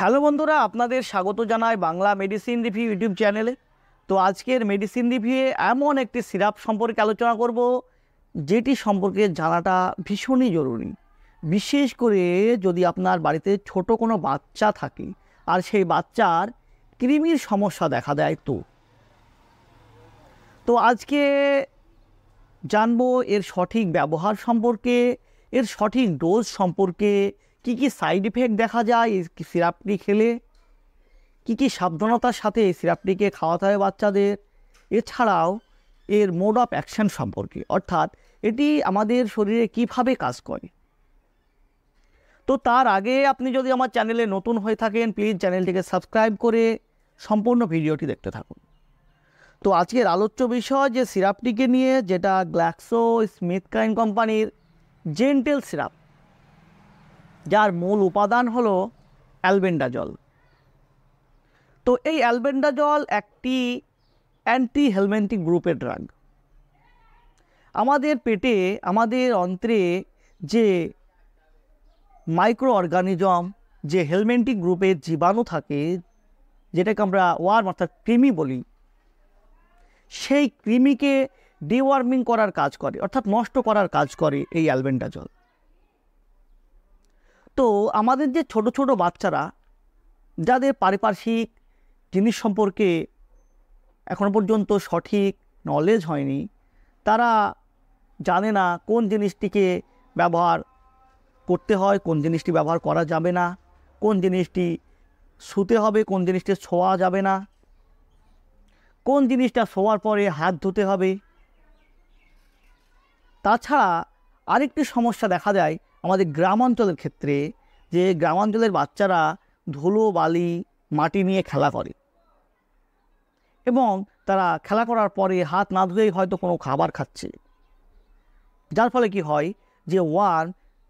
Hello বন্ধুরা, আপনাদের স্বাগত জানাই বাংলা মেডিসিন রিভিউ ইউটিউব চ্যানেলে। তো আজকের মেডিসিন রিভিউয়ে এমন একটি সিরাপ সম্পর্কে আলোচনা করব যেটি সম্পর্কে জানাটা ভীষণই জরুরি। বিশেষ করে যদি আপনার বাড়িতে ছোট কোনো বাচ্চা থাকে আর সেই বাচ্চার কৃমির সমস্যা দেখা দেয়। তো আজকে জানবো এর সঠিক ব্যবহার সম্পর্কে, এর সঠিক ডোজ সম্পর্কে, কি কি সাইড ইফেক্ট দেখা যায় এই সিরাপটি খেলে, কি কি সাবধানতার সাথে এই সিরাপটিকে খাওয়াতে হয় বাচ্চাদের, এছাড়াও এর মোড অফ অ্যাকশন সম্পর্কে, অর্থাৎ এটি আমাদের শরীরে কিভাবে কাজ করে। তো তার আগে আপনি যদি আমার চ্যানেলে নতুন হয়ে থাকেন, প্লিজ চ্যানেলটিকে সাবস্ক্রাইব করে সম্পূর্ণ ভিডিওটি দেখতে থাকুন। তো আজকের আলোচ্য বিষয় যে সিরাপটিকে নিয়ে, যেটা গ্ল্যাক্সোস্মিথক্লাইন কোম্পানির জেন্টেল সিরাপ, যার মূল উপাদান হলো অ্যালবেন্ডাজল। তো এই অ্যালবেন্ডাজল একটি অ্যান্টি হেলমেন্থিক গ্রুপের ড্রাগ। আমাদের পেটে, আমাদের অন্ত্রে যে মাইক্রো অর্গানিজম, যে হেলমেন্থিক গ্রুপের জীবাণু থাকে, যেটাকে আমরা ওয়ার্ম অর্থাৎ কৃমি বলি, সেই কৃমিকে ডিওয়ার্মিং করার কাজ করে, অর্থাৎ নষ্ট করার কাজ করে এই অ্যালবেন্ডাজল। তো আমাদের যে ছোট ছোট বাচ্চারা, যাদের পারিপার্শ্বিক জিনিস সম্পর্কে এখনো পর্যন্ত সঠিক নলেজ হয়নি, তারা জানে না কোন জিনিসটিকে ব্যবহার করতে হয়, কোন জিনিসটি ব্যবহার করা যাবে না, কোন জিনিসটি ছুঁতে হবে, কোন জিনিসটি ছোঁয়া যাবে না, কোন জিনিসটা ছোঁয়ার পরে হাত ধুতে হবে। তাছাড়া আরেকটি সমস্যা দেখা যায় আমাদের গ্রামাঞ্চলের ক্ষেত্রে, যে গ্রামাঞ্চলের বাচ্চারা ধুলো বালি মাটি নিয়ে খেলা করে এবং তারা খেলা করার পরে হাত না ধুয়েই হয়তো কোনো খাবার খাচ্ছে, যার ফলে কি হয় যে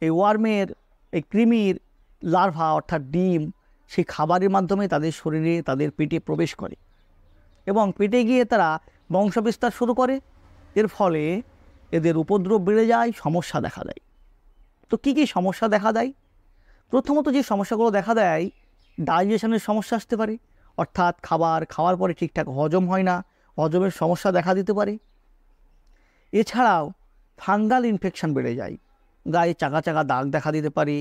এই ওয়ার্মের, এই কৃমির লার্ভা অর্থাৎ ডিম সেই খাবারের মাধ্যমে তাদের শরীরে, তাদের পেটে প্রবেশ করে এবং পেটে গিয়ে তারা বংশবিস্তার শুরু করে। এর ফলে এদের উপদ্রব বেড়ে যায়, সমস্যা দেখা দেয়। তো কী কী সমস্যা দেখা দেয়? প্রথমত যে সমস্যাগুলো দেখা দেয়, ডাইজেশনের সমস্যা আসতে পারে, অর্থাৎ খাবার খাওয়ার পরে ঠিকঠাক হজম হয় না, হজমের সমস্যা দেখা দিতে পারে। এছাড়াও ফাঙ্গাল ইনফেকশন বেড়ে যায়, গায়ে চাকা চাকা দাগ দেখা দিতে পারে।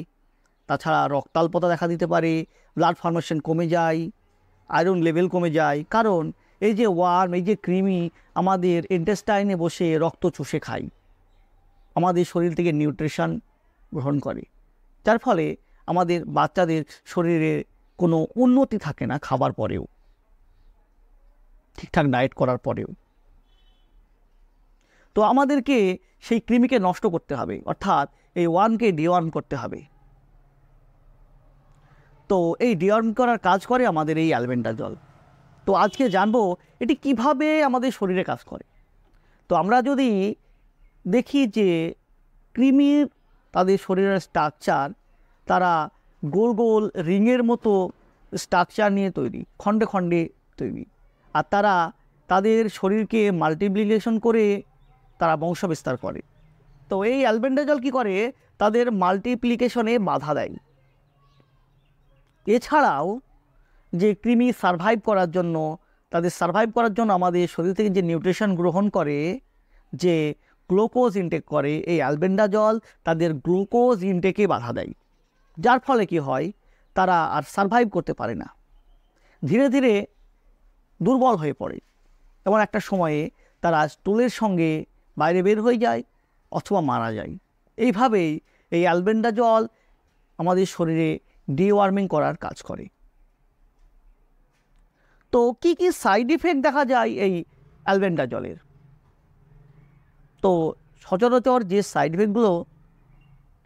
তাছাড়া রক্তাল্পতা দেখা দিতে পারে, ব্লাড ফর্মেশন কমে যায়, আয়রন লেভেল কমে যায়। কারণ এই যে ওয়ার্ম, এই যে কৃমি আমাদের ইন্টেস্টাইনে বসে রক্ত চুষে খায়, আমাদের শরীর থেকে নিউট্রিশন গ্রহণ করে, যার ফলে আমাদের বাচ্চাদের শরীরে কোনো উন্নতি থাকে না খাবার পরেও, ঠিকঠাক ডায়েট করার পরেও। তো আমাদেরকে সেই কৃমিকে নষ্ট করতে হবে, অর্থাৎ এই ওয়ার্মকে ডিওয়ার্ম করতে হবে। তো এই ডিওয়ার্ম করার কাজ করে আমাদের এই অ্যালবেন্ডাজল। তো আজকে জানবো এটি কিভাবে আমাদের শরীরে কাজ করে। তো আমরা যদি দেখি যে কৃমির তাদের শরীরের স্ট্রাকচার, তারা গোল গোল রিংয়ের মতো স্ট্রাকচার নিয়ে তৈরি, খণ্ডে খণ্ডে তৈরি, আর তারা তাদের শরীরকে মাল্টিপ্লিকেশন করে তারা বংশবিস্তার করে। তো এই অ্যালবেন্ডাজল কি করে? তাদের মাল্টিপ্লিকেশনে বাধা দেয়। এছাড়াও যে কৃমি সারভাইভ করার জন্য, তাদের সারভাইভ করার জন্য আমাদের শরীর থেকে যে নিউট্রিশন গ্রহণ করে, যে গ্লুকোজ ইনটেক করে, এই অ্যালবেন্ডাজল তাদের গ্লুকোজ ইনটেকে বাধা দেয়, যার ফলে কি হয়, তারা আর সারভাইভ করতে পারে না, ধীরে ধীরে দুর্বল হয়ে পড়ে এবং একটা সময়ে তারা স্টুলের সঙ্গে বাইরে বের হয়ে যায় অথবা মারা যায়। এইভাবেই এই অ্যালবেন্ডাজল আমাদের শরীরে ডিওয়ার্মিং করার কাজ করে। তো কি কি সাইড ইফেক্ট দেখা যায় এই অ্যালবেন্ডাজলের? তো সচরাচর যে সাইড ইফেক্টগুলো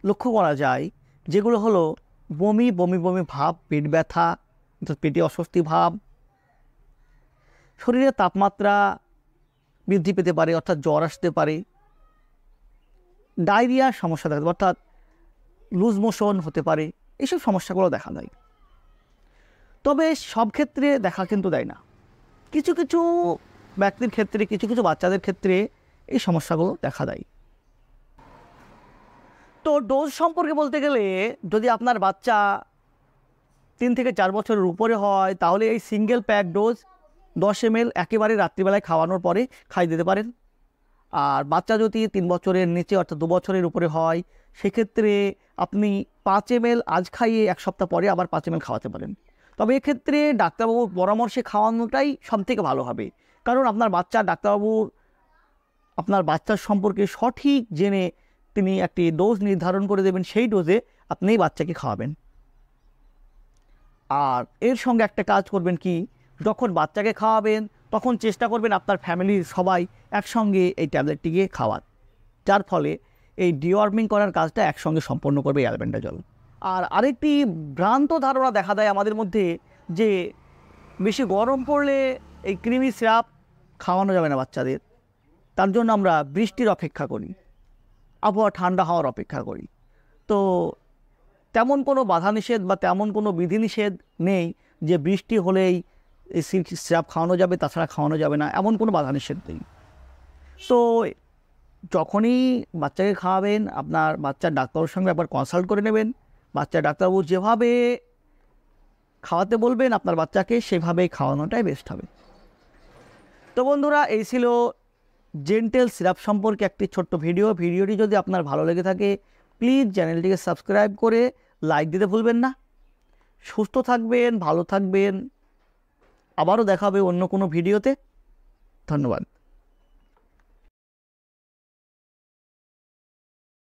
লক্ষ্য করা যায়, যেগুলো হলো বমি বমি বমি ভাব, পেট ব্যথা, পেটে অস্বস্তি ভাব, শরীরে তাপমাত্রা বৃদ্ধি পেতে পারে অর্থাৎ জ্বর আসতে পারে, ডায়রিয়ার সমস্যা দেখা যায় অর্থাৎ লুজ মোশন হতে পারে, এইসব সমস্যাগুলো দেখা দেয়। তবে সব ক্ষেত্রে দেখা কিন্তু দেয় না, কিছু কিছু ব্যক্তির ক্ষেত্রে, কিছু কিছু বাচ্চাদের ক্ষেত্রে এই সমস্যাগুলো দেখা দেয়। তো ডোজ সম্পর্কে বলতে গেলে, যদি আপনার বাচ্চা 3 থেকে 4 বছরের উপরে হয় তাহলে এই সিঙ্গেল প্যাক ডোজ 10 ml একেবারে রাত্রিবেলায় খাওয়ানোর পরে খাই দিতে পারেন। আর বাচ্চা যদি 3 বছরের নিচে অর্থাৎ 2 বছরের উপরে হয় সেক্ষেত্রে আপনি 5 ml আজ খাইয়ে 1 সপ্তাহ পরে আবার 5 ml খাওয়াতে পারেন। তবে এক্ষেত্রে ডাক্তারবাবুর পরামর্শে খাওয়ানোটাই সবথেকে ভালো হবে, কারণ আপনার ডাক্তারবাবুর আপনার বাচ্চার সম্পর্কে সঠিক জেনে তিনি একটি ডোজ নির্ধারণ করে দেবেন, সেই ডোজে আপনি বাচ্চাকে খাওয়াবেন। আর এর সঙ্গে একটা কাজ করবেন কি, যখন বাচ্চাকে খাওয়াবেন তখন চেষ্টা করবেন আপনার ফ্যামিলির সবাই একসঙ্গে এই ট্যাবলেটটিকে খাওয়ান, যার ফলে এই ডিওয়ার্মিং করার কাজটা একসঙ্গে সম্পন্ন করবে এই অ্যালবেন্ডাজল। আর আরেকটি ভ্রান্ত ধারণা দেখা দেয় আমাদের মধ্যে যে বেশি গরম পড়লে এই ক্রিমি সিরাপ খাওয়ানো যাবে না বাচ্চাদের, তার জন্য আমরা বৃষ্টির অপেক্ষা করি, আবহাওয়া ঠান্ডা হওয়ার অপেক্ষা করি। তো তেমন কোনো বাধা নিষেধ বা তেমন কোনো বিধিনিষেধ নেই যে বৃষ্টি হলেই এই সিরাপ খাওয়ানো যাবে, তাছাড়া খাওয়ানো যাবে না, এমন কোনো বাধা নিষেধ নেই। তো যখনই বাচ্চাকে খাওয়াবেন আপনার বাচ্চার ডাক্তারের সঙ্গে একবার কনসাল্ট করে নেবেন, বাচ্চার ডাক্তারবাবু যেভাবে খাওয়াতে বলবেন আপনার বাচ্চাকে সেভাবেই খাওয়ানোটাই বেস্ট হবে। তো বন্ধুরা, এই ছিল জেন্টেল সিরাপ সম্পর্কে একটি ছোট্ট ভিডিওটি যদি আপনার ভালো লেগে থাকে প্লিজ চ্যানেলটিকে সাবস্ক্রাইব করে লাইক দিতে ভুলবেন না। সুস্থ থাকবেন, ভালো থাকবেন, আবারও দেখা হবে অন্য কোনো ভিডিওতে। ধন্যবাদ।